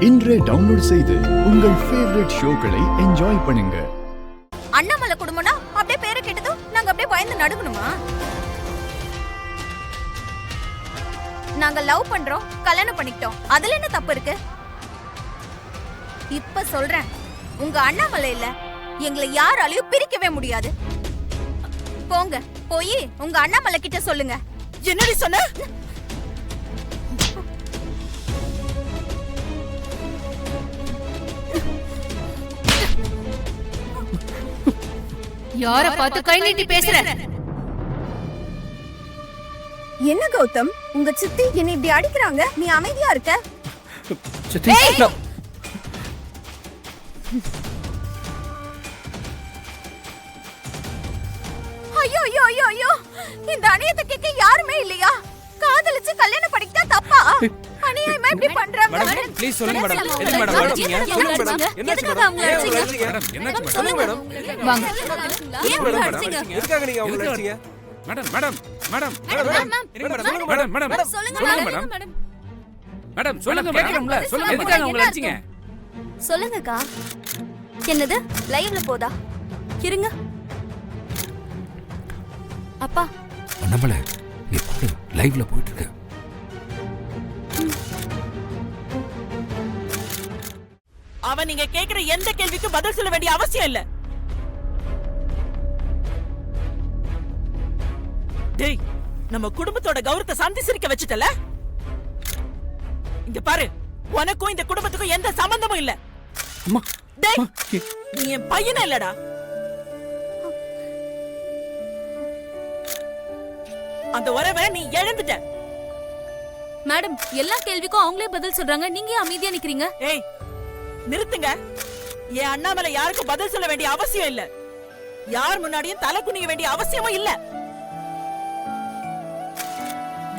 இன்றே டவுன்லோட் செய்து உங்கள் ஃபேவரட் ஷோக்களை என்ஜாய் பண்ணுங்க. அண்ணாமலை குடும்பம்னா அப்படியே பேரை கேட்டதும் நாங்க அப்படியே பயந்து நடுக்கணுமா? நாங்க லவ் பண்றோம், கல்யாணம் பண்ணிக்கிட்டோம், அதுல என்ன தப்பு இருக்கு? இப்ப சொல்றேன், உங்க அண்ணாமலை இல்ல எங்களை யாராலையும் பிரிக்கவே முடியாது. போங்க, போய் உங்க அண்ணாமலை கிட்ட சொல்லுங்க. என்னடி சொன்ன? யார பார்த்து கை நீட்டி பேசுற? என்ன கௌதம், உங்க சித்தி என்ன இப்படி அடிக்கிறாங்க, நீ அமைதியா இருக்க? சித்தி, ஐயோ ஐயோ ஐயோ ஐயோ, இந்த அநியாயத்தை கேட்க யாருமே இல்லையா? காதலிச்சு கல்யாணம் பண்ணிக்கிட்டா தப்பா? அநியாயமா இப்படி பண்றாங்க. மேடம் ப்ளீஸ் சொல்லுங்க மேடம். என்ன மேடம் அடிச்சீங்க? சொல்லுங்க மேடம். எதுக்காக அவங்க அடிச்சீங்க? மேடம் என்னாச்சு? சொல்லுங்க மேடம். வாங்க. ஏன் அவங்க அடிச்சீங்க? எதுக்காக நீங்க அவங்கள அடிச்சீங்க? Madam madam madam madam madam madam சொல்லுங்க மேடம் மேடம் சொல்லுங்க கேக்குறோம்ல. சொல்லுங்க எதுக்காக அவங்கள அடிச்சீங்க? சொல்லுங்கக்கா. என்னது லைவ்ல போதா? இருங்க அப்பா. நம்மள நீ பாரு, லைவ்ல போயிட்டு இருக்கு. அவன் நீங்க கேக்குற எந்த கேள்விக்கு பதில் சொல்ல வேண்டிய அவசியம் இல்ல. டேய், நம்ம குடும்பத்தோட கௌரவத்தை சந்தி சிரிக்க வச்சுட்டல. இங்க பாரு, உனக்கும் இந்த குடும்பத்துக்கும் எந்த சம்பந்தமும் இல்ல. அம்மா, டேய், நீ என் பையனா இல்லடா. அந்த உறவை நீ இழந்துட்ட. மேடம், எல்லா கேள்விக்கும் அவங்களே பதில் சொல்றாங்க, நீங்க ஏன் அமைதியா நிக்கிறீங்க? ஏய், நிறுத்துங்க. என் அண்ணாமலை யாருக்கும் பதில் சொல்ல வேண்டிய அவசியம் இல்ல. யார் முன்னாடியும் தலை குனிய வேண்டிய அவசியமும் இல்ல.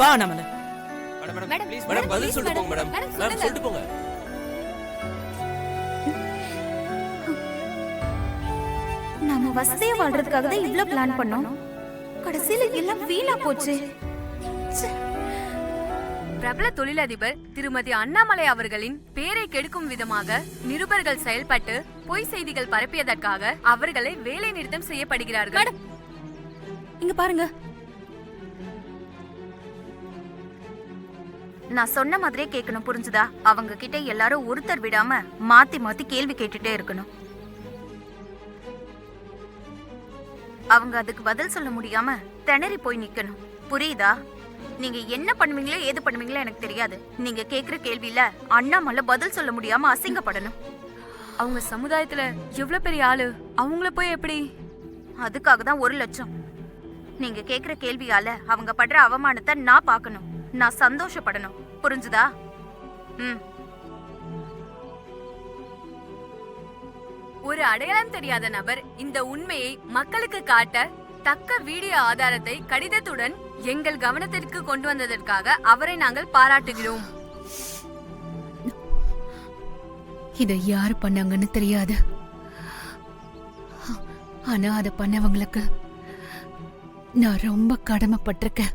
வா அண்ணாமலை. மேடம் ப்ளீஸ் மேடம் பதில் சொல்லிட்டு போங்க மேடம். மேம் சொல்லிட்டு போங்க. நாம வசதியா வாழ்றதுக்காக தான் இவ்ளோ பிளான் பண்ணோம். கடைசியில எல்லாம் வீணா போச்சு. பிரபல தொழிலதிபர் திருமதி அண்ணாமலை அவர்களின் பேரை கெடுக்கும் விதமாக நிருபர்கள் செயல்பட்டு பொய் செய்திகள் பரப்பியதற்காக அவர்களை வேலை நிறுத்தம் செய்யப்படுகிறார்கள். இங்க பாருங்க, நான் சொன்ன மாதிரியே கேட்கணும், புரிஞ்சுதா? அவங்க கிட்ட எல்லாரும் ஒருத்தர் விடாம மாத்தி மாத்தி கேள்வி கேட்டுட்டே இருக்கணும். அவங்க அதுக்கு பதில் சொல்ல முடியாம திணறி போய் நிக்கணும், புரியுதா? நீங்க என்ன பண்ணுவீங்களோ ஏது பண்ணுவீங்களோ எனக்கு தெரியாது. நீங்க கேக்குற கேள்வியில அண்ணாமலை பதில் சொல்ல முடியாம அசிங்கப்படணும். அவங்க சமுதாயத்துல எவ்வளவு பெரிய ஆளு, அவங்கள போய் எப்படி? அதுக்காக தான் 1 லட்சம். நீங்க கேக்குற கேள்வியால அவங்க படுற அவமானத்தை நான் பார்க்கணும், நான் சந்தோஷப்படணும், புரிஞ்சுதா? ஒரு அடையாளம் தெரியாத நபர் இந்த உண்மையை மக்களுக்கு காட்ட தக்க வீடியோ ஆதாரத்தை கடிதத்துடன் எங்கள் கவனத்திற்கு கொண்டு வந்ததற்காக அவரை நாங்கள் பாராட்டுகிறோம். இதை யாரு பண்ணாங்கன்னு தெரியாது, ஆனா அதை பண்ணவங்களுக்கு நான் ரொம்ப கடமைப்பட்டிருக்கேன்.